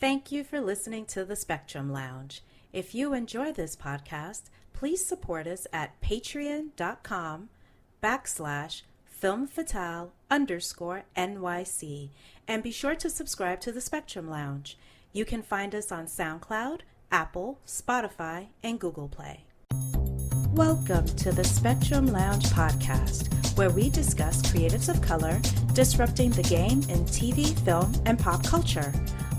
Thank you for listening to the Spectrum Lounge. If you enjoy this podcast, please support us at patreon.com/filmfatale_NYC and be sure to subscribe to the Spectrum Lounge. You can find us on SoundCloud, Apple, Spotify, and Google Play. Welcome to the Spectrum Lounge podcast, where we discuss creatives of color disrupting the game in TV, film, and pop culture.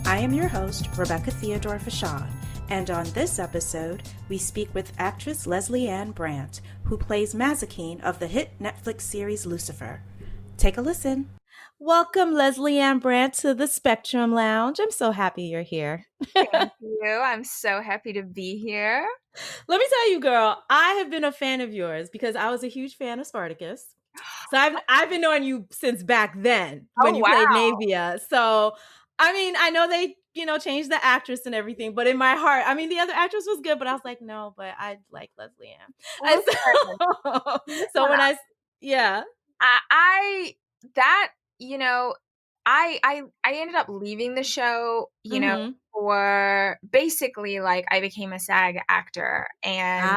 I am your host, Rebecca Theodore-Vachon, and on this episode, we speak with actress Lesley-Ann Brandt, who plays Mazikeen of the hit Netflix series Lucifer. Take a listen. Welcome, Lesley-Ann Brandt, to the Spectrum Lounge. I'm so happy you're here. Thank you. I'm so happy to be here. Let me tell you, girl, I have been a fan of yours because I was a huge fan of Spartacus. So I've been knowing you since back then when you played Navia. So, I mean, I know they, changed the actress and everything, but in my heart, I mean, the other actress was good, but I was like, no, but I like Lesley-Ann. So when I ended up leaving the show, for basically like I became a SAG actor and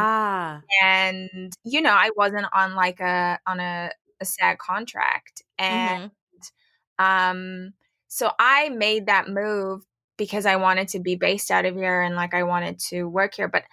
I wasn't on like a SAG contract. And so I made that move because I wanted to be based out of here and like I wanted to work here. But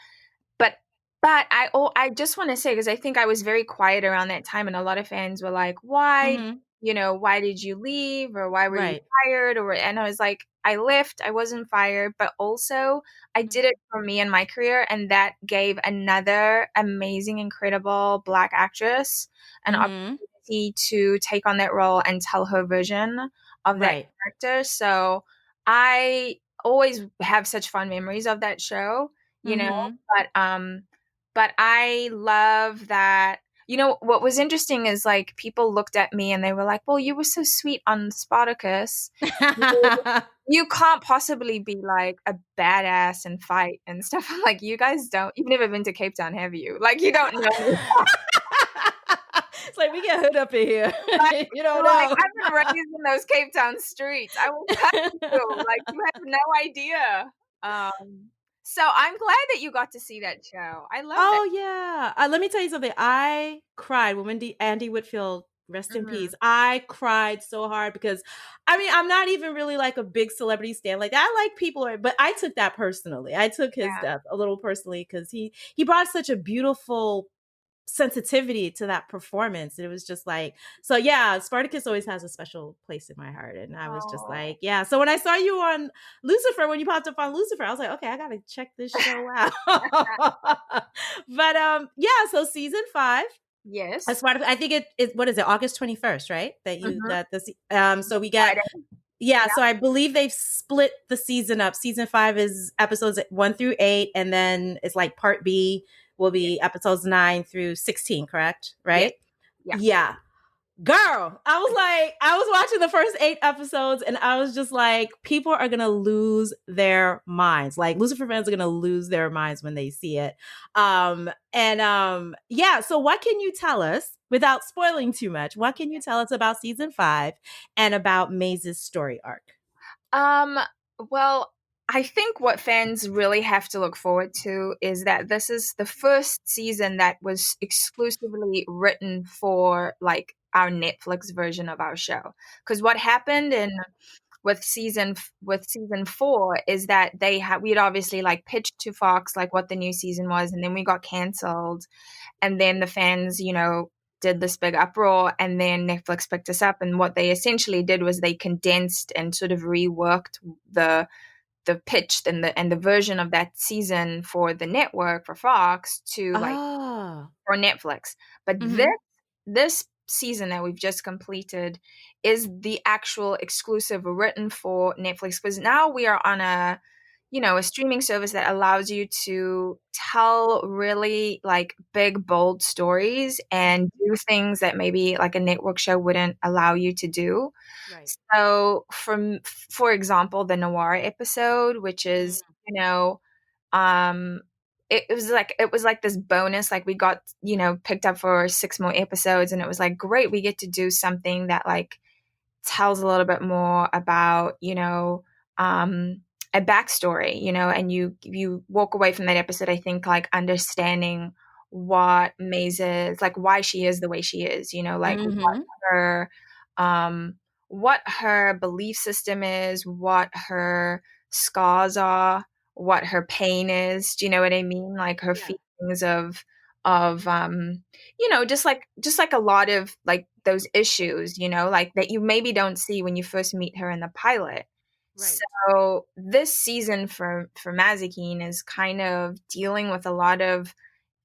I just want to say, because I think I was very quiet around that time and a lot of fans were like, why did you leave, or why were you fired? And I was like, I left, I wasn't fired, but also I did it for me and my career. And that gave another amazing, incredible Black actress an opportunity to take on that role and tell her version of that character. So I always have such fond memories of that show, but I love that. What was interesting is like people looked at me and they were like, well, you were so sweet on Spartacus. You can't possibly be like a badass and fight and stuff. I'm like, you guys don't, you've never been to Cape Town, have you? Like, you don't know. It's like, we get hood up in here. Like, you don't like, know. I've been raised in those Cape Town streets. I will cut you. Like, you have no idea. So I'm glad that you got to see that show. I love it. Oh, yeah. Let me tell you something. I cried when Andy Whitfield, rest in peace. I cried so hard because, I mean, I'm not even really like a big celebrity stan. Like, I like people, but I took that personally. I took his death a little personally because he brought such a beautiful sensitivity to that performance. It was just like, so yeah, Spartacus always has a special place in my heart. And I was just like, yeah. So when I saw you on Lucifer, when you popped up on Lucifer, I was like, okay, I gotta check this show out. But so season 5. Yes. I think it what is it, August 21st, right? So we get so I believe they've split the season up. Season 5 is episodes 1 through 8, and then it's like part B will be episodes 9 through 16, correct? Right? Yeah. Girl, I was watching the first 8 episodes and I was just like, people are going to lose their minds. Like, Lucifer fans are going to lose their minds when they see it. So what can you tell us, without spoiling too much, what can you tell us about season 5 and about Maze's story arc? Well, I think what fans really have to look forward to is that this is the first season that was exclusively written for like our Netflix version of our show. Because what happened with season 4 is that we had obviously like pitched to Fox like what the new season was, and then we got canceled, and then the fans, did this big uproar, and then Netflix picked us up, and what they essentially did was they condensed and sort of reworked the pitch and the version of that season for the network, for Fox, to for Netflix. But this season that we've just completed is the actual exclusive written for Netflix, because now we are on a streaming service that allows you to tell really like big, bold stories and do things that maybe like a network show wouldn't allow you to do. Right. So for example, the Noir episode, which is, it was like this bonus, like we got, picked up for 6 more episodes, and it was like, great, we get to do something that like tells a little bit more about, a backstory, you know, and you walk away from that episode, I think, like understanding what Maze is, like why she is the way she is, you know, like Mm-hmm. her um what her belief system is, what her scars are, what her pain is. Do you know what I mean? Like her Yeah. feelings of you know, just like a lot of like those issues, you know, like that you maybe don't see when you first meet her in the pilot. Right. So this season for Mazikeen is kind of dealing with a lot of,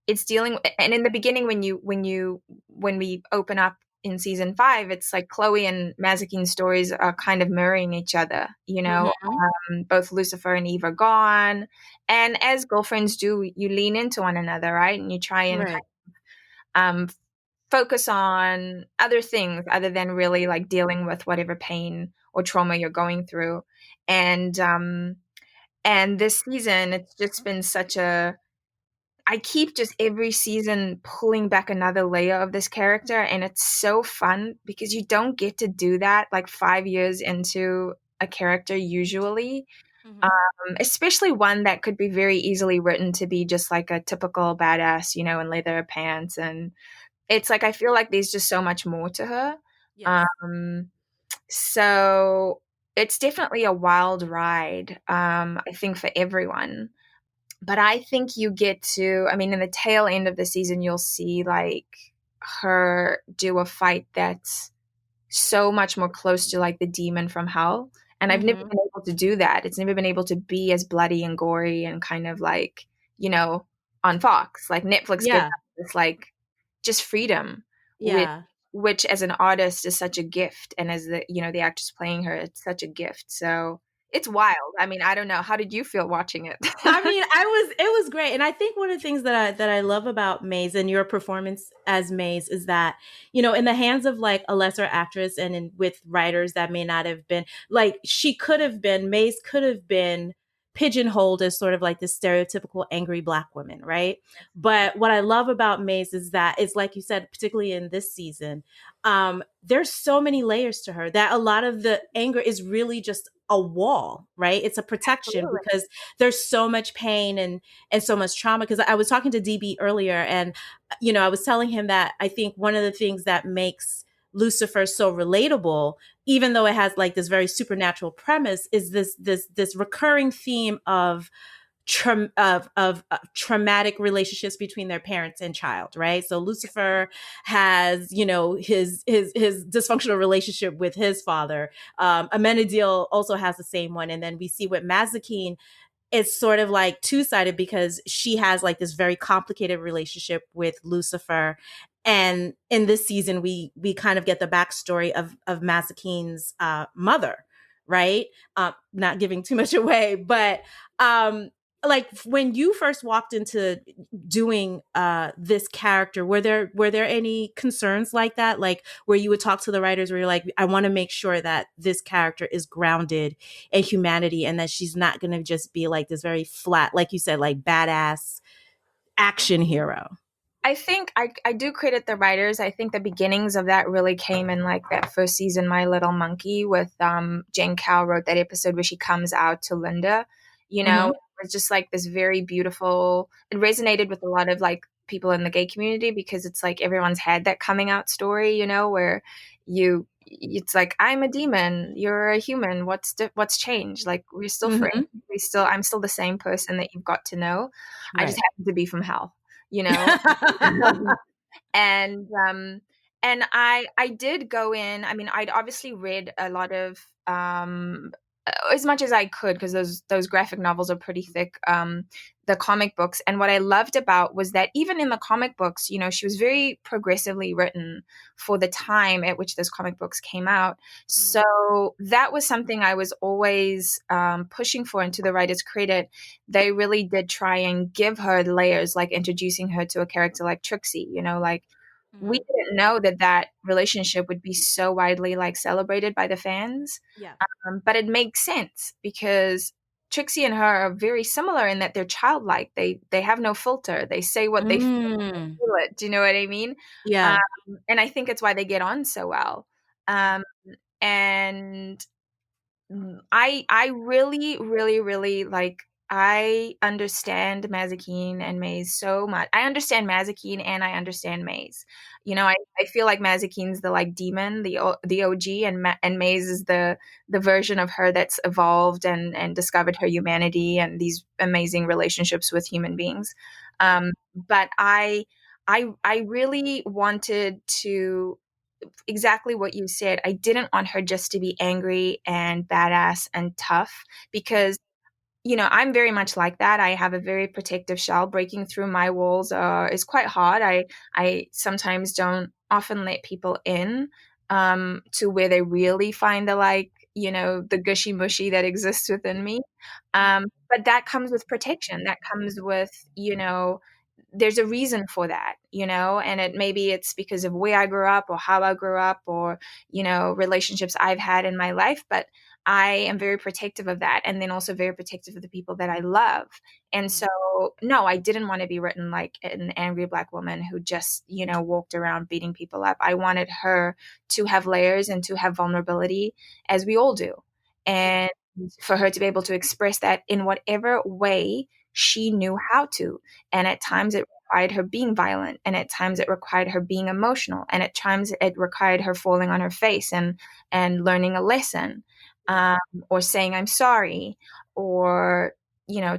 it's dealing, and in the beginning when we open up in season 5, it's like Chloe and Mazikeen's stories are kind of mirroring each other, you know. Mm-hmm. Both Lucifer and Eve are gone, and as girlfriends do, you lean into one another, right? And you try and kind Right. of, focus on other things other than really like dealing with whatever pain or trauma you're going through. And this season it's just been such a, I keep just every season pulling back another layer of this character, and it's so fun because you don't get to do that like 5 years into a character usually. Mm-hmm. Especially one that could be very easily written to be just like a typical badass, you know, in leather pants. And it's like I feel like there's just so much more to her. Yes. Um, so it's definitely a wild ride, I think, for everyone. But I think you get to, I mean, in the tail end of the season, you'll see like her do a fight that's so much more close to like the demon from hell. And I've never Mm-hmm. been able to do that. It's never been able to be as bloody and gory and kind of like, you know, on Fox. Like Netflix gives Yeah. us this like just freedom, which Yeah. which as an artist is such a gift. And as the, you know, the actress playing her, it's such a gift. So it's wild. I mean, I don't know. How did you feel watching it? I mean, it was great. And I think one of the things that I love about Maze and your performance as Maze is that, you know, in the hands of like a lesser actress and with writers that may not have been like she could have been, Maze could have been pigeonholed as sort of like this stereotypical angry black woman, right? But what I love about Maze is that it's like you said, particularly in this season, there's so many layers to her that a lot of the anger is really just a wall, right? It's a protection Absolutely. because there's so much pain and so much trauma. Because I was talking to DB earlier, and you know, I was telling him that I think one of the things that makes Lucifer so relatable, even though it has like this very supernatural premise, is this recurring theme of traumatic relationships between their parents and child, right? So Lucifer has, you know, his dysfunctional relationship with his father. Amenadiel also has the same one, and then we see with Mazikeen, it's sort of like two-sided because she has like this very complicated relationship with Lucifer. And in this season, we kind of get the backstory of Mazikeen's mother, right? Not giving too much away, but like when you first walked into doing this character, were there any concerns like that, like where you would talk to the writers where you're like, I want to make sure that this character is grounded in humanity and that she's not going to just be like this very flat, like you said, like badass action hero? I think I do credit the writers. I think the beginnings of that really came in like that first season, My Little Monkey, with Jane Cow wrote that episode where she comes out to Linda. You know, Mm-hmm. it was just like this very beautiful. It resonated with a lot of like people in the gay community because it's like everyone's had that coming out story, you know, where it's like I'm a demon, you're a human. What's changed? Like we're still friends. Mm-hmm. I'm still the same person that you've got to know. I just Right. happen to be from hell, you know. Um, and I did go in. I mean, I'd obviously read a lot of as much as I could because those graphic novels are pretty thick. The comic books, and what I loved about was that even in the comic books, you know, she was very progressively written for the time at which those comic books came out. Mm. So that was something I was always pushing for. And to the writer's credit, they really did try and give her layers, like introducing her to a character like Trixie, you know, like we Mm-hmm. didn't know that that relationship would be so widely like celebrated by the fans. Yeah. But it makes sense because Trixie and her are very similar in that they're childlike. They have no filter. They say what they Mm. feel it. Do you know what I mean? Um, Yeah. and I think it's why they get on so well. Um, and I really, really, really like. I understand Mazikeen and Maze so much. I understand Mazikeen and I understand Maze. You know, I feel like Mazikeen's the like demon, the OG, and and Maze is the version of her that's evolved and discovered her humanity and these amazing relationships with human beings. But I really wanted to exactly what you said. I didn't want her just to be angry and badass and tough because I'm very much like that. I have a very protective shell. Breaking through my walls is quite hard. I sometimes don't often let people in to where they really find the like the gushy mushy that exists within me. But that comes with protection. That comes with there's a reason for that, and maybe it's because of where I grew up or how I grew up or relationships I've had in my life, but I am very protective of that, and then also very protective of the people that I love. And so, no, I didn't want to be written like an angry Black woman who just, walked around beating people up. I wanted her to have layers and to have vulnerability, as we all do. And for her to be able to express that in whatever way she knew how to. And at times it required her being violent, and at times it required her being emotional, and at times it required her falling on her face and learning a lesson, um, or saying I'm sorry, or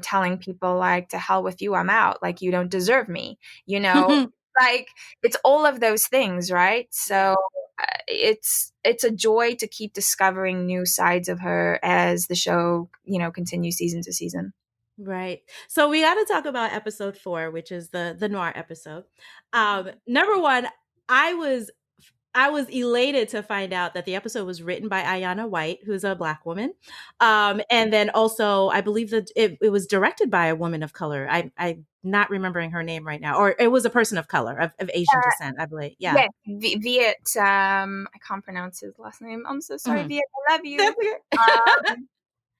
telling people like to hell with you, I'm out, like you don't deserve me, like it's all of those things, right? So it's a joy to keep discovering new sides of her as the show continues season to season. Right. So we got to talk about episode 4, which is the noir episode. Number one, I was I was elated to find out that the episode was written by Ayanna White, who's a Black woman. And then also, I believe that it was directed by a woman of color. I'm not remembering her name right now. Or it was a person of color, of Asian descent, I believe. Yeah. Yes, Viet. I can't pronounce his last name. I'm so sorry, Mhm. Viet. I love you. That's okay.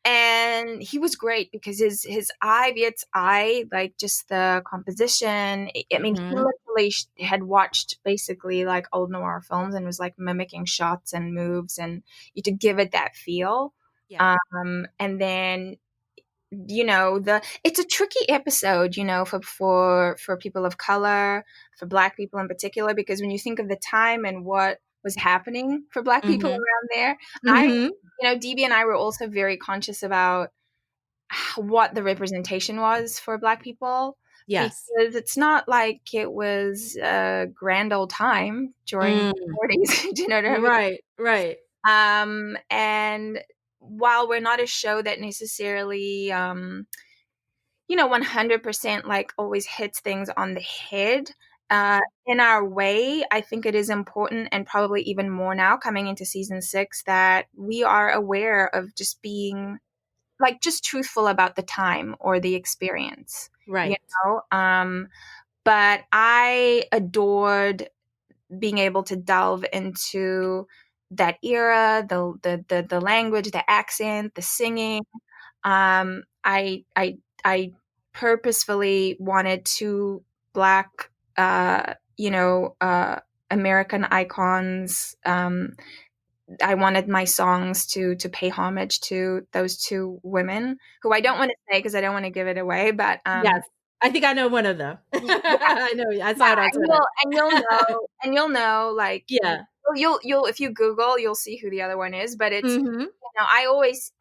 And he was great because his eye, Viet's eye, like just the composition. I mean, he Mhm. literally had watched basically like old noir films and was like mimicking shots and moves and to give it that feel. Yeah. And then it's a tricky episode, for people of color, for Black people in particular, because when you think of the time and what was happening for Black people Mhm. around there, Mhm. DB and I were also very conscious about what the representation was for Black people, Yes. because it's not like it was a grand old time during the Mm. 40s. Do you know what I mean? Right. Right. And while we're not a show that necessarily 100% like always hits things on the head. In our way, I think it is important, and probably even more now coming into season 6, that we are aware of just being like just truthful about the time or the experience, you Right. know? But I adored being able to delve into that era, the language, the accent, the singing. I purposefully wanted two Black, American icons. I wanted my songs to pay homage to those two women, who I don't want to say because I don't want to give it away, but Yes. I think I know one of them. yeah, I know. I saw yeah, it on and Twitter. you'll know, like Yeah. you'll if you Google, you'll see who the other one is. But it's Mhm. I always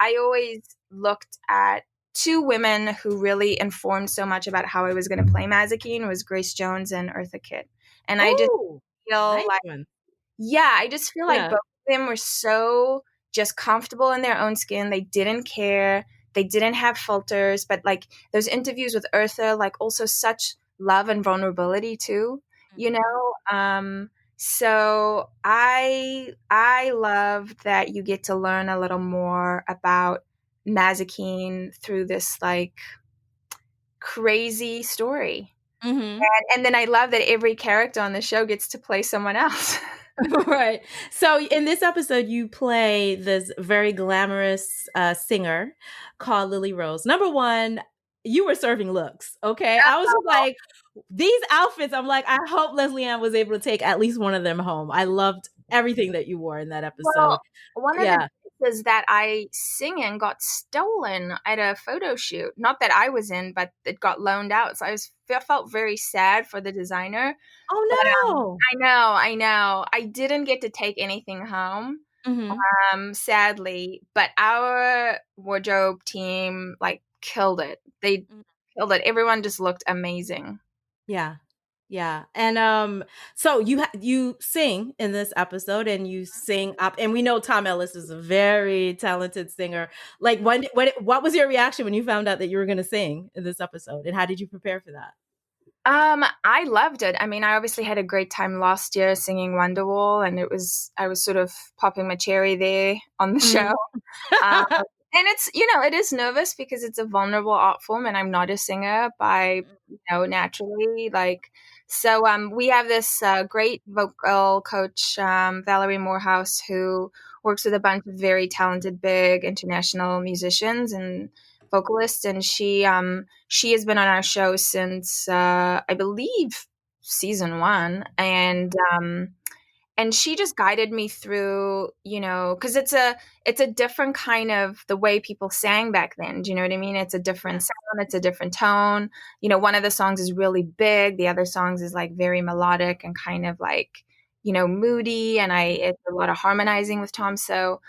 looked at two women who really informed so much about how I was going to play Mazikeen, was Grace Jones and Eartha Kitt, and I just Oh, feel nice like one. both Yeah. of them were so just comfortable in their own skin. They didn't care. They didn't have filters, but like those interviews with Eartha, like also such love and vulnerability too, you Mhm. know? So I love that you get to learn a little more about Mazikeen through this like crazy story. Mhm. And then I love that every character on the show gets to play someone else. Right. So in this episode, you play this very glamorous singer called Lily Rose. Number one, you were serving looks. Okay. I was just like, these outfits, I'm like, I hope Lesley-Ann was able to take at least one of them home. I loved everything that you wore in that episode. Well, one of the Yeah. performances that I sing in got stolen at a photo shoot. Not that I was in, but it got loaned out. So I felt very sad for the designer. But Oh no. I know. I didn't get to take anything home, Mm-hmm. sadly. But our wardrobe team like killed it. They killed it. Everyone just looked amazing. Yeah. Yeah. And so you sing in this episode and you sing up, and we know Tom Ellis is a very talented singer. Like what was your reaction when you found out that you were going to sing in this episode, and how did you prepare for that? I loved it. I mean, I obviously had a great time last year singing Wonderwall, and I was sort of popping my cherry there on the show. Mhm. Um, and it's, it is nervous because it's a vulnerable art form, and I'm not a singer by, naturally. Like, so we have this great vocal coach, Valerie Morehouse, who works with a bunch of very talented, big international musicians and vocalists, and she has been on our show since I believe season one, and she just guided me through, because it's a different kind of the way people sang back then. Do you know what I mean? It's a different Yes. sound, it's a different tone. One of the songs is really big, the other songs is like very melodic and kind of like, moody, and it's a lot of harmonizing with Tom. So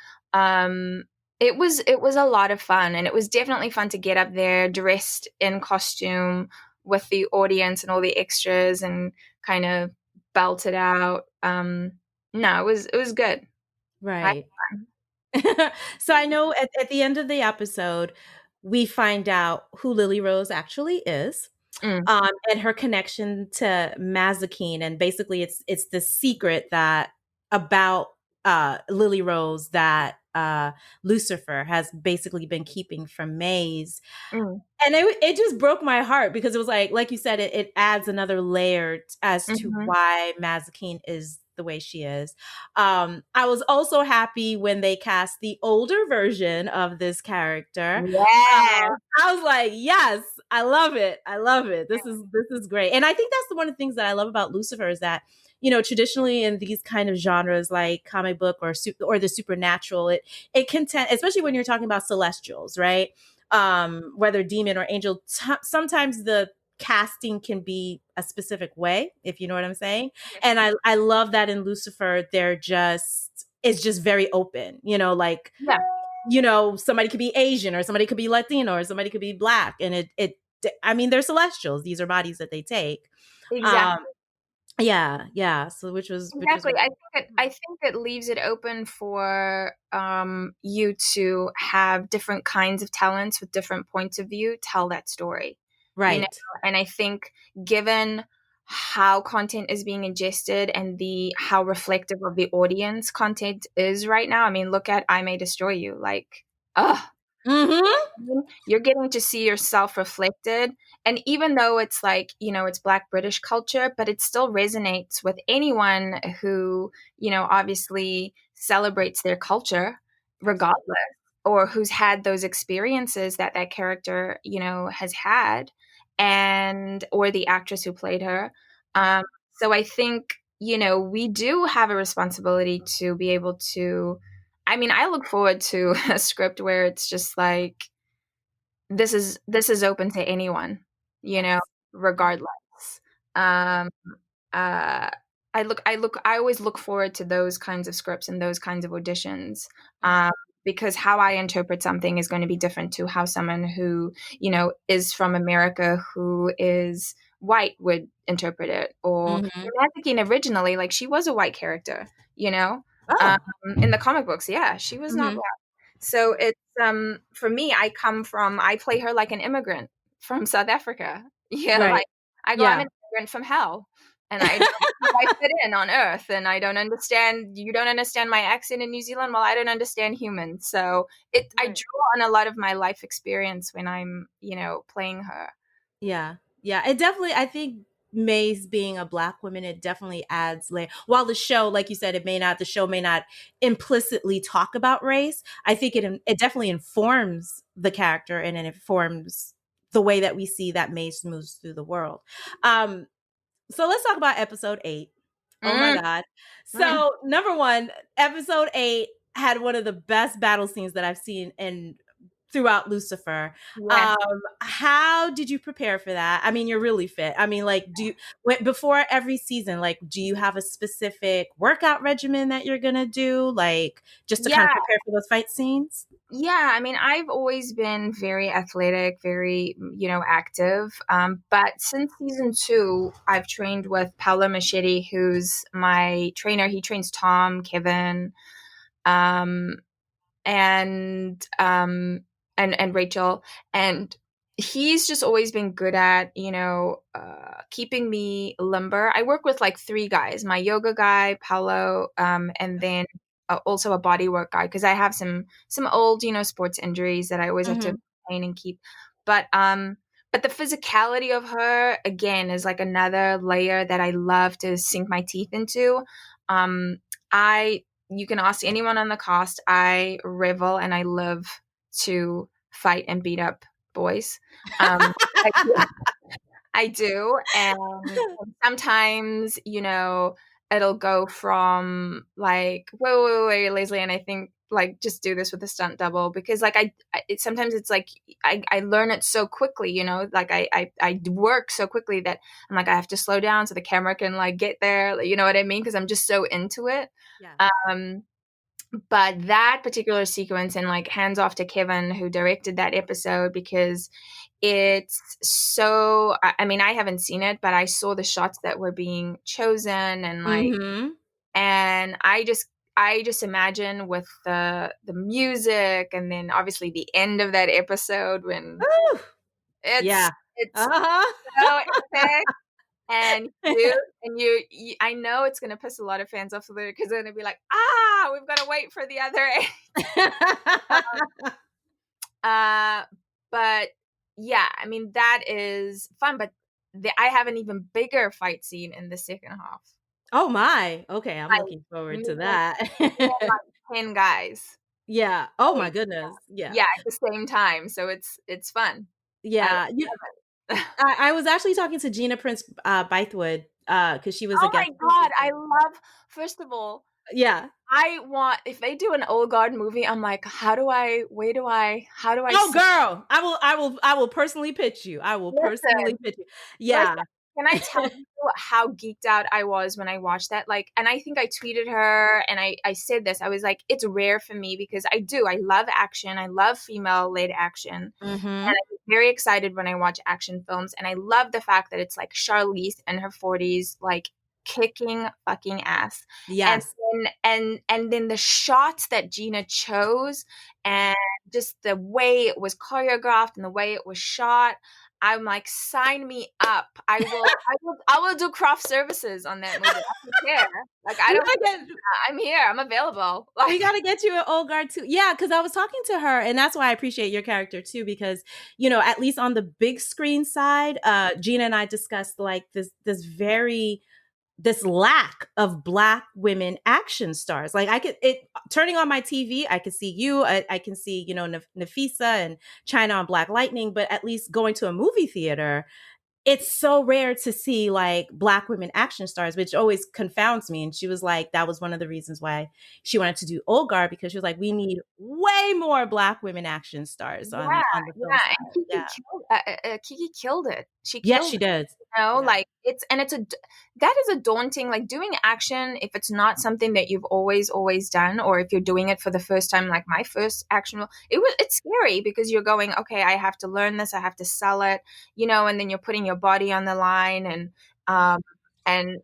it was a lot of fun, and it was definitely fun to get up there dressed in costume with the audience and all the extras and kind of belt it out. No, it was good. I, Right. So I know at the end of the episode, we find out who Lily Rose actually is, mm, and her connection to Mazikeen, and basically it's the secret that about Lily Rose that Lucifer has basically been keeping from Maze. mm, And it just broke my heart because it was like you said, it adds another layer as to mhm. why Mazikeen is the way she is. I was also happy when they cast the older version of this character. Yeah. I was like, yes, I love it. I love it. This is great. And I think that's one of the things that I love about Lucifer is that, traditionally in these kind of genres like comic book or the supernatural, it can tend, especially when you're talking about celestials, right? Whether demon or angel, sometimes the casting can be a specific way, if you know what I'm saying. And I love that in Lucifer, it's just very open, like, Yeah, somebody could be Asian or somebody could be Latino or somebody could be black. And I mean, they're celestials. These are bodies that they take. exactly. Um, yeah, yeah. So which was Exactly. really I think it leaves it open for you to have different kinds of talents with different points of view tell that story. You know, right. and I think given how content is being ingested and the how reflective of the audience content is right now. I mean, look at I May Destroy You. Like, ugh, Mm-hmm. you're getting to see yourself reflected. And even though it's like, it's Black British culture, but it still resonates with anyone who, obviously celebrates their culture regardless, or who's had those experiences that character, has had, and or the actress who played her. Um, so I think, we do have a responsibility to be able to. I mean, I look forward to a script where it's just like, this is open to anyone, Yes. regardless. Um, uh, I always look forward to those kinds of scripts and those kinds of auditions, um, because how I interpret something is going to be different to how someone who, is from America, who is white, would interpret it. Or Mm-hmm. Mazikeen originally, like, she was a white character, um, Oh. in the comic books. Yeah, she was not. Mm-hmm. So it's for me, I play her like an immigrant from South Africa. Yeah, Right. like I go, I'm Yeah. an immigrant from hell, and I don't know how I fit in on Earth, and you don't understand my accent in New Zealand. Well, I don't understand humans. So I Right. draw on a lot of my life experience when I'm, playing her. Yeah. Yeah. It definitely, I think Maze being a black woman, it definitely adds layer. While the show, like you said, the show may not implicitly talk about race. I think it definitely informs the character, and it informs the way that we see that Maze moves through the world. Um, so let's talk about episode 8. Oh my Mm, God. mm, So number one, episode 8. had one of the best battle scenes that I've seen in throughout Lucifer. Yes. How did you prepare for that? I mean, you're really fit. I mean, like, before every season, like, do you have a specific workout regimen that you're gonna do, like, just to kind of Yeah. prepare for those fight scenes? Yeah, I mean, I've always been very athletic, very, active. But since season 2, I've trained with Paolo Machete, who's my trainer. He trains Tom, Kevin, um, and Rachel, and he's just always been good at keeping me limber. I work with like 3 guys: my yoga guy, Paolo, and then also a body work guy, because I have some old sports injuries that I always have to Mhm. maintain and keep. But the physicality of her, again, is like another layer that I love to sink my teeth into. I You can ask anyone on the cast. I revel and I live to fight and beat up boys. I do. I do. And sometimes, it'll go from like, wait, Leslie, and I think like just do this with a stunt double, because like sometimes it's like I learn it so quickly, like I work so quickly that I'm like I have to slow down so the camera can like get there, you know what I mean? Because I'm just so into it. Yeah. Um, but that particular sequence, and like hands off to Kevin who directed that episode, because it's so I mean, I haven't seen it, but I saw the shots that were being chosen, and like Mhm. and I just imagine with the music, and then obviously the end of that episode when Woo! it's Yeah. it's Uh-huh. so epic and cute, and I know it's gonna piss a lot of fans off there, because they're gonna be like, we've got to wait for the other uh but yeah, I mean, that is fun, but I have an even bigger fight scene in the second half. Oh my. Okay, I'm Like looking forward me to and that. like 10 guys. Yeah. Oh my Like, goodness. Yeah. yeah, at the same time, so it's fun. I Yeah. love it. I was actually talking to Gina Prince Bythewood because she was a Oh my guest god, I speaker. love first of all, Yeah. I want if they do an old guard movie, I'm like, how do I Oh, see girl, I will personally pitch you. I will listen, personally pitch you. listen, Yeah. can I tell you how geeked out I was when I watched that? Like, and I think I tweeted her and I said this. I was like, it's rare for me because I love action. I love female-led action. And Mhm. I get very excited when I watch action films. And I love the fact that it's like Charlize in her 40s, like kicking fucking ass. And Yes. then the shots that Gina chose, and just the way it was choreographed and the way it was shot, I'm like, sign me up. I will do craft services on that movie. I don't care. Like, I We don't gotta get I'm here. I'm available. we Like, gotta get you an old guard too. Yeah, because I was talking to her, and that's why I appreciate your character too, because at least on the big screen side, Gina and I discussed like this lack of Black women action stars. Like I could it turning on my TV, I could see you, I can see Nafisa and China on Black Lightning, but at least going to a movie theater, it's so rare to see like Black women action stars, which always confounds me. And she was like, that was one of the reasons why she wanted to do Old Guard, because she was like, we need way more Black women action stars yeah, on the film yeah. side. And Yeah. Kiki killed it. She Yes, killed she it. did. Yeah. Like that is a daunting, like doing action, if it's not something that you've always done, or if you're doing it for the first time, like my first action it's scary, because you're going, okay, I have to learn this, I have to sell it, and then you're putting your body on the line, um and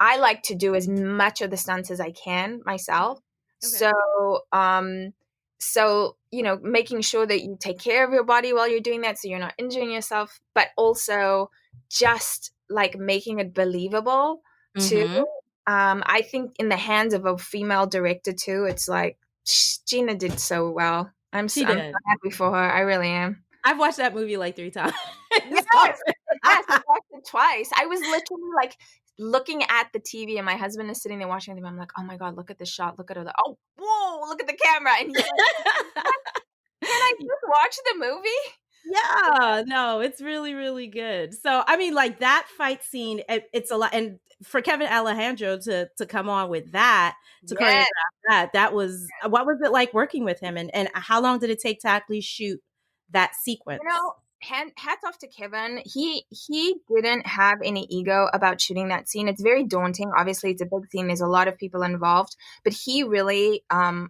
I like to do as much of the stunts as I can myself. Okay. So making sure that you take care of your body while you're doing that, so you're not injuring yourself, but also just like making it believable too. Mm-hmm. I think in the hands of a female director too, it's like Gina did so well. She I'm so did. happy for her. I really am. I've watched that movie like 3 times. Yes, So- yes, I watched it twice. I was literally like looking at the TV, and my husband is sitting there watching the TV. I'm like, oh my god, look at this shot, look at her. Oh, whoa, look at the camera, and he's like, can I just watch the movie? Yeah, no, it's really, really good. So, I mean, like that fight scene, it's a lot. And for Kevin Alejandro to come on with that, to choreograph Yes. that was, what was it like working with him? And how long did it take to actually shoot that You sequence? know, hats off to Kevin. He didn't have any ego about shooting that scene. It's very daunting. Obviously, it's a big scene. There's a lot of people involved, but he really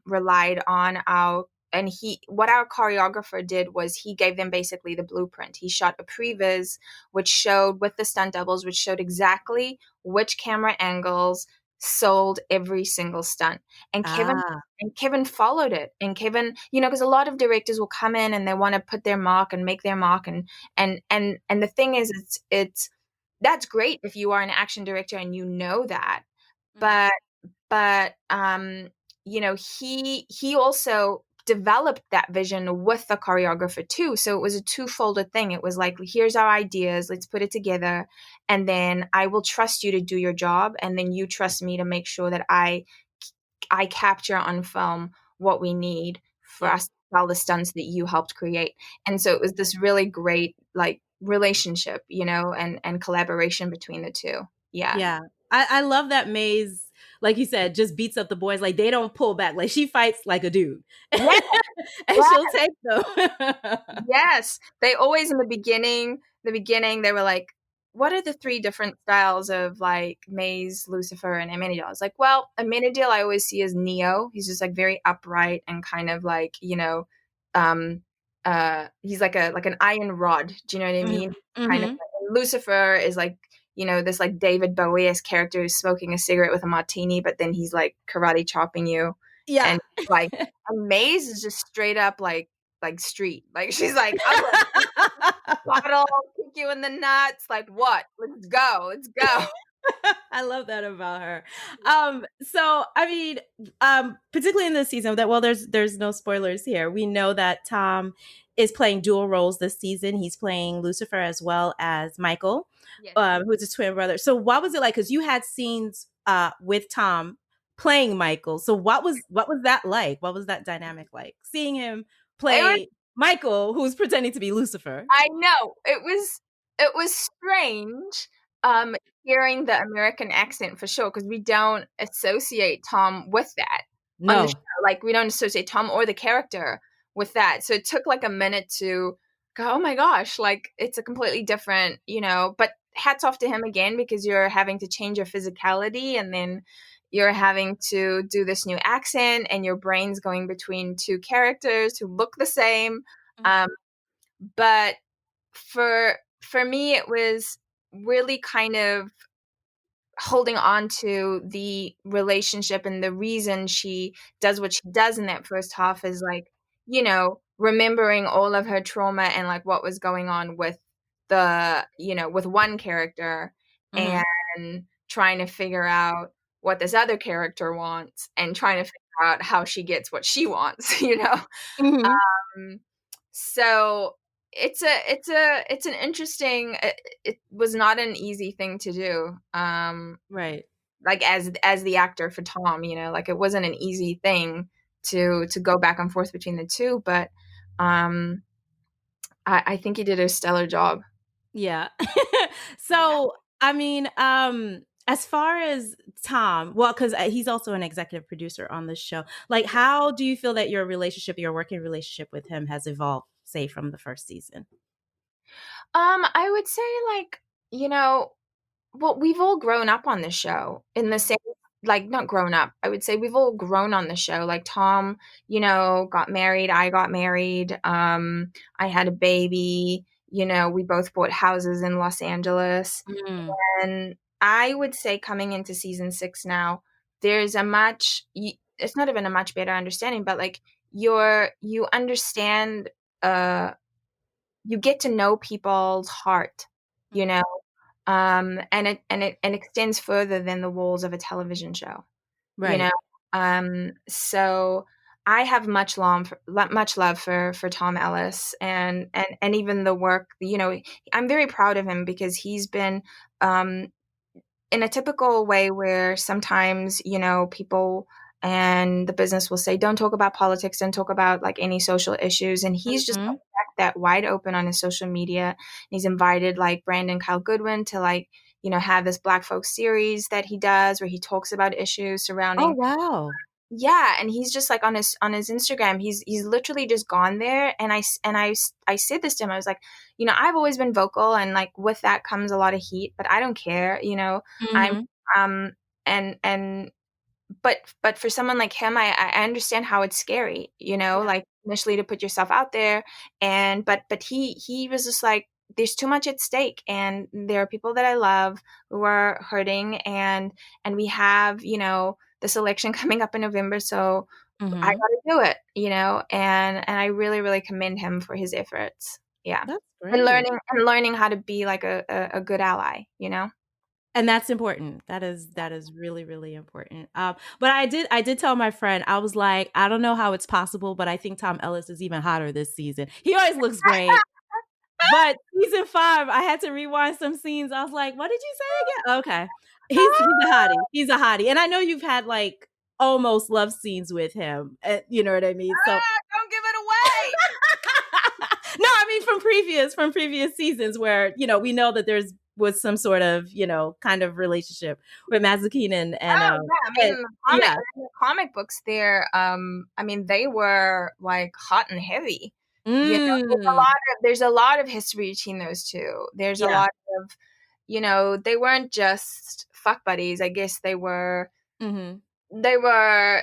relied on our and he what our choreographer did was he gave them basically the blueprint. He shot a previs which showed with the stunt doubles, which showed exactly which camera angles sold every single stunt. And Kevin Ah, and Kevin followed it. And Kevin, because a lot of directors will come in and they want to put their mark and make their mark. And the thing is, it's that's great if you are an action director and you know that. mhm, But he also developed that vision with the choreographer too. So it was a two-folded thing. It was like, here's our ideas, let's put it together, and then I will trust you to do your job, and then you trust me to make sure that I capture on film what we need for yeah. us to tell the stunts that you helped create. And so it was this really great like relationship, and collaboration between the two. Yeah. Yeah. I love that Maze, like you said, just beats up the boys. Like they don't pull back. Like she fights like a dude. Yeah. And she'll take them. Yes, they always in the beginning they were like, "What are the three different styles of like Maze, Lucifer, and Amenadiel?" I was like, "Well, Amenadiel I always see as Neo. He's just like very upright and kind of like um, he's like an iron rod. Do you know what I Mhm. mean? Kind of. Mhm. Like, Lucifer is like this like David Bowie-esque character who's smoking a cigarette with a martini, but then he's like karate chopping you, Yeah. and like and Maze is just straight up like street. Like she's like, I'm gonna beat bottle, kick you in the nuts. Like what? Let's go. Let's go. I love that about her. So I mean, particularly in this season, that well, there's no spoilers here. We know that Tom is playing dual roles this season. He's playing Lucifer as well as Michael, Yes. who's his twin brother. So what was it like? Because you had scenes with Tom playing Michael. So what was that like? What was that dynamic like? Seeing him It was play Michael, who's pretending to be Lucifer. I know. It was strange hearing the American accent for sure because we don't associate Tom with that on the show. No. Like we don't associate Tom or the character with that. So it took like a minute to go, "Oh my gosh, like it's a completely different, but hats off to him again because you're having to change your physicality and then you're having to do this new accent and your brain's going between two characters who look the same. Mhm. Um, but for me it was really kind of holding on to the relationship, and the reason she does what she does in that first half is like remembering all of her trauma and like what was going on with with one character, Mhm. and trying to figure out what this other character wants and trying to figure out how she gets what she wants. Mhm. Um, so it's an interesting. It was not an easy thing to do. Right. Like as the actor for Tom, like it wasn't an easy thing to go back and forth between the two, but um, I think he did a stellar job. Yeah. Yeah. So, I mean, as far as Tom, well, because he's also an executive producer on this show. Like, how do you feel that your working relationship with him has evolved, say, from the first season? I would say like you know well, we've all grown up on the show in the Mhm. same like, not grown up, I would say we've all grown on the show, like, Tom, got married, I got married, I had a baby, we both bought houses in Los Angeles, Mm, and I would say coming into season 6 now, there's a much it's not even a much better understanding, but, like, you understand, uh you get to know people's heart, you mhm. know? And it extends further than the walls of a television show, you know? Right. So I have much love for Tom Ellis and even the work, I'm very proud of him because he's been, um, in a typical way where sometimes, people and the business will say, don't talk about politics, don't talk about like any social issues. And he's just Mm-hmm. left that wide open on his social media. And he's invited like Brandon Kyle Goodwin to like, have this Black folks series that he does where he talks about issues Oh, surrounding. wow. Yeah, and he's just like on his Instagram, he's literally just gone there. And I said this to him. I was like, I've always been vocal, and like with that comes a lot of heat, but I don't care. I'm Mm-hmm. um and but for someone like him, I understand how it's scary, Yeah. like initially to put yourself out there. And but he was just like, there's too much at stake, and there are people that I love who are hurting, and we have, this election coming up in November, so I Mm-hmm. gotta do it, and I really, really commend him for his efforts. Yeah. That's And great. learning how to be like a good ally. And that's important. That is really, really important. But I did tell my friend, I was like, I don't know how it's possible, but I think Tom Ellis is even hotter this season. He always looks great. But season 5, I had to rewind some scenes. I was like, "What did you say again?" Okay. He's a hottie. He's a hottie. And I know you've had, like, almost love scenes with him, you know what I mean? So Don't give it away. no, I mean from previous seasons where, we know that there's was some sort of, kind of relationship with Mazikeen Oh yeah, I mean and yeah. in the comic books there, I mean they were like hot and heavy. Mm. There's a lot of history between those two. There's a Yeah. lot of, they weren't just fuck buddies. I guess Mhm. they were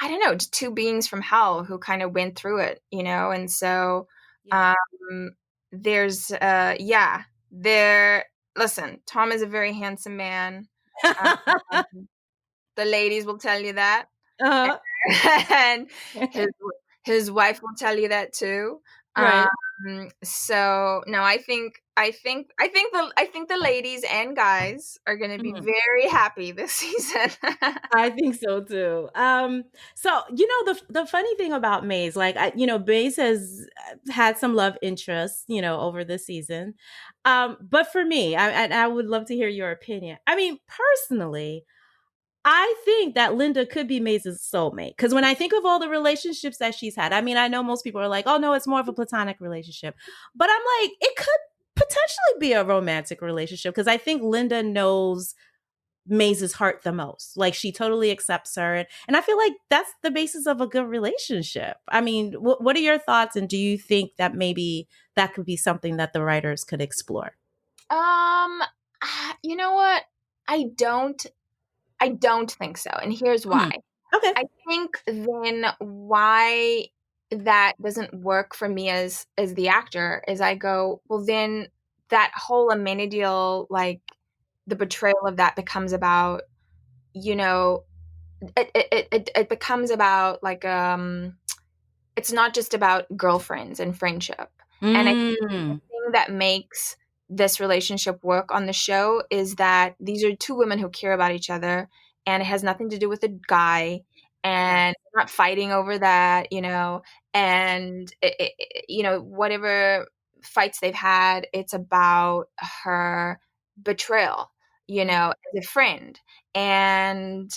I don't know, just two beings from hell who kind of went through it, and so Yeah. um there's yeah, there listen, Tom is a very handsome man. Um, the ladies will tell you that. Uh-huh. And his his wife will tell you that too. Right. So no, I think the ladies and guys are gonna be Mhm. very happy this season. I think so too. So the funny thing about Maze, like Maze has had some love interests, over the season. But for me, I would love to hear your opinion. I mean, personally, I think that Linda could be Maze's soulmate because when I think of all the relationships that she's had, I mean, I know most people are like, "Oh no, it's more of a platonic relationship," but I'm like, it could potentially be a romantic relationship because I think Linda knows Maze's heart the most. Like she totally accepts her, and I feel like that's the basis of a good relationship. I mean, what are your thoughts, and do you think that maybe that could be something that the writers could explore? Um, you know what? I don't I don't think so, and here's why. Mhm. Okay. I think then why that doesn't work for me as the actor is I go, well then that whole Amenadiel, like the betrayal of that becomes about, you know, it becomes about like it's not just about girlfriends and friendship. And I think the Mm. thing that makes this relationship work on the show is that these are two women who care about each other, and it has nothing to do with a guy, Yes. and not fighting over that, and whatever fights they've had, it's about her betrayal, Mhm. as a friend. And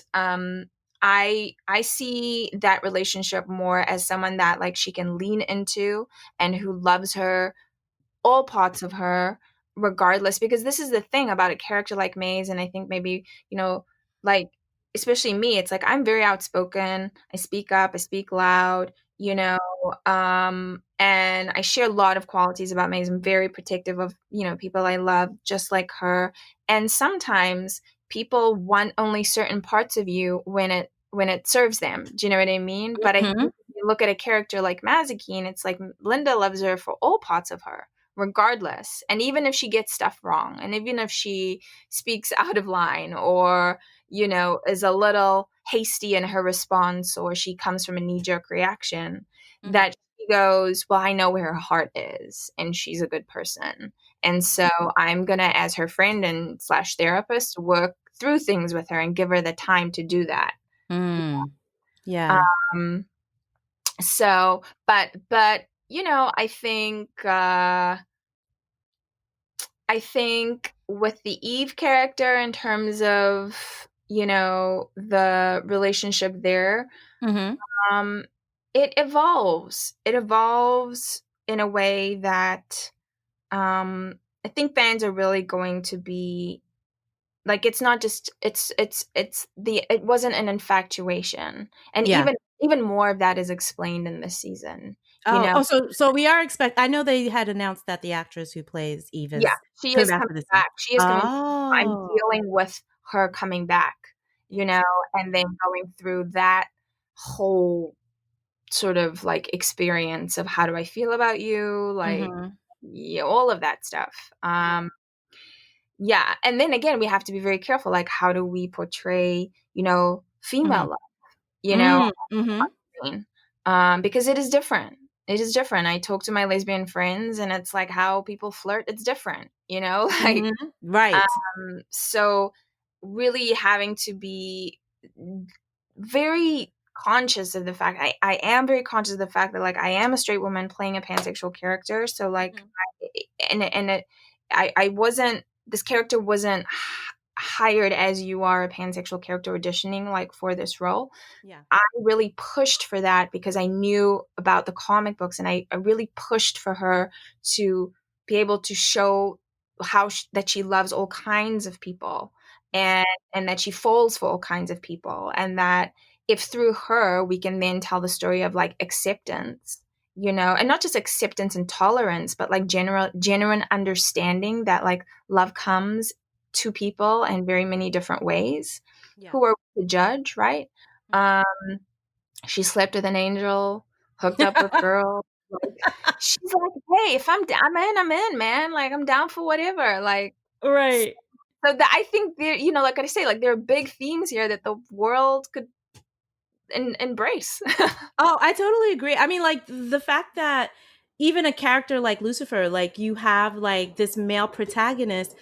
I see that relationship more as someone that like she can lean into and who loves her, all parts of her, regardless. Because this is the thing about a character like Maze, and I think maybe, like especially me, it's like I'm very outspoken. I speak up, I speak loud, and I share a lot of qualities about Maze. I'm very protective of, people I love, just like her. And sometimes people want only certain parts of you when it serves them. Do you know what I mean? But I think Mhm. if you look at a character like Mazikeen, it's like Linda loves her for all parts of her, regardless. And even if she gets stuff wrong, and even if she speaks out of line, or, is a little hasty in her response, or she comes from a knee jerk reaction, Mhm. that she goes, well, I know where her heart is, and she's a good person. And so I'm going to, as her friend and slash therapist, work through things with her and give her the time to do that. Mm. Yeah. Um, but I think with the Eve character, in terms of, you know, the relationship there, Mm-hmm. um, it evolves. It evolves in a way that I think fans are really going to be like, it's not just it wasn't an infatuation, and Yeah. even more of that is explained in this season. You Oh, know, oh, so we are I know they had announced that the actress who plays Eve yeah, is she coming is back coming for this season. back. She is coming. I'm Oh, dealing with her coming back. You know, and then interesting. going through that whole sort of like experience of how do I feel about you, like, Mhm. yeah, all of that stuff. Yeah. Yeah, and then again, we have to be very careful, like, how do we portray, you know, female Mhm. love, you know, Mm, mhm. screen? Because it is different. It is different. I talk to my lesbian friends, and it's like how people flirt, it's different, you know? Like, Mhm. Right. so really having to be very conscious of the fact I am very conscious of the fact that, like, I am a straight woman playing a pansexual character, so, like, Mhm. I wasn't this character wasn't hired as you are a pansexual character auditioning, like, for this role. Yeah. I really pushed for that because I knew about the comic books, and I really pushed for her to be able to show that she loves all kinds of people, Yeah. and that she falls for all kinds of people, and that if through her we can then tell the story of like acceptance, you know, and not just acceptance and tolerance, but like genuine understanding that like love comes to people in very many different ways. Yeah. Who are we to judge, right? Mhm. Um, she slept with an angel, hooked up with girls. Like, she's like, hey, if I'm in, man. Like, I'm down for whatever. Like, Right. so that I think there, you know, like I say, like there are big themes here that the world could embrace. Oh, I totally agree. I mean, like the fact that even a character like Lucifer, like you have like this male protagonist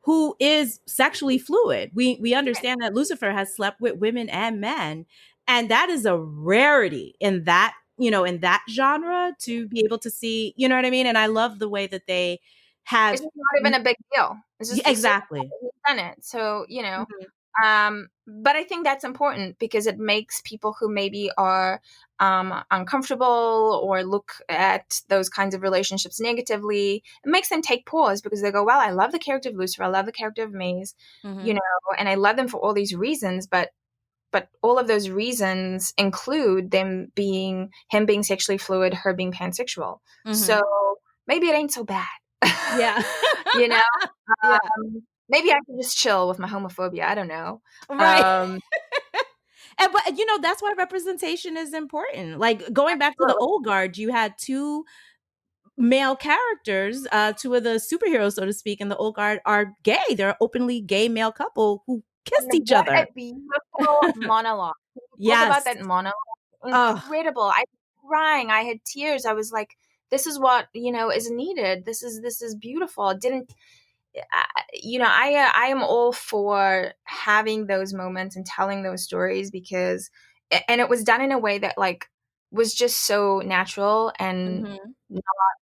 who is sexually fluid. We understand that Lucifer has slept with women and men, and that is a rarity in that, in that genre to be able to see, you know what I mean? And I love the way that they It's have just not even a big deal. yeah, It's just exactly. he's done it. So, you know, Mhm. but I think that's important because it makes people who maybe are uncomfortable or look at those kinds of relationships negatively, it makes them take pause because they go, well, I love the character of Lucifer, I love the character of Maze, you Mhm. know, and I love them for all these reasons, but all of those reasons include him being sexually fluid, her being pansexual. Mhm. So maybe it ain't so bad. Yeah. You know? Yeah. Maybe I can just chill with my homophobia, I don't know. Right. Um, And but that's why representation is important. Like going back to the Absolutely. old guard, you had two male characters, two of the superheroes, so to speak, in the old guard are gay. They're an openly gay male couple who kissed And each what a other. beautiful monologue. Can you talk about Yes. that monologue? Oh. Incredible. I was crying, I had tears, I was like, "This is what, you know, is needed. This is beautiful." It didn't you know, I am all for having those moments and telling those stories because and it was done in a way that like was just so natural and Mhm. not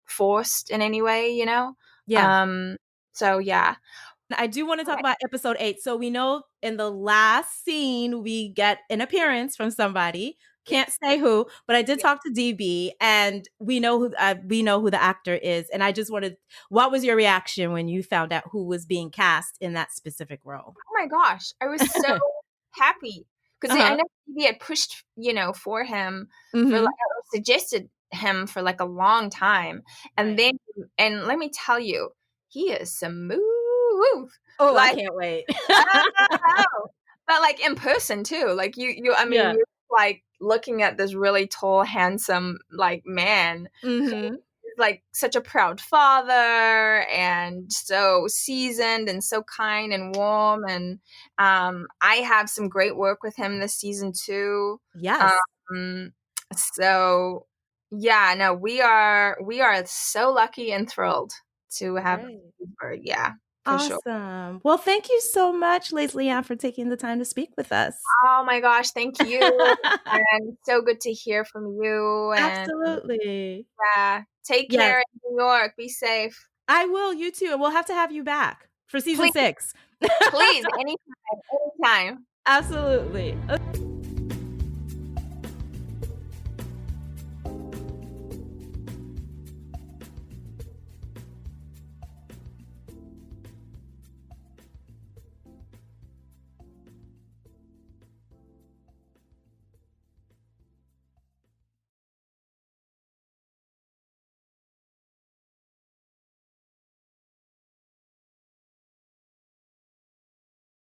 forced in any way, you know? Yeah. Um, so yeah. I do want to talk Okay. about episode 8. So we know in the last scene we get an appearance from somebody. Can't Yes. say who, but I did Yeah. talk to DB, and we know who the actor is. And I just wanted, what was your reaction when you found out who was being cast in that specific role? Oh my gosh, I was so happy because I Uh-huh. know he had pushed, you know, for him for like Mhm. or suggested him for like a long time, and Right. then and let me tell you, he is smooth. Oh, I Like can't wait. I don't know, but like in person too. Like I mean, Yeah. you're like looking at this really tall, handsome like man Mhm. like such a proud father and so seasoned and so kind and warm and I have some great work with him this season too. Yes. um so yeah, no, we are so lucky and thrilled to have Great. Bird, yeah, for sure. Awesome. Well, thank you so much, Lesley-Ann, for taking the time to speak with us. Oh my gosh, thank you, and so good to hear from you, and Absolutely. yeah, take Yes, care in New York, be safe. I will. You too. And we'll have to have you back for season Please, 6. please, anytime, anytime. Absolutely.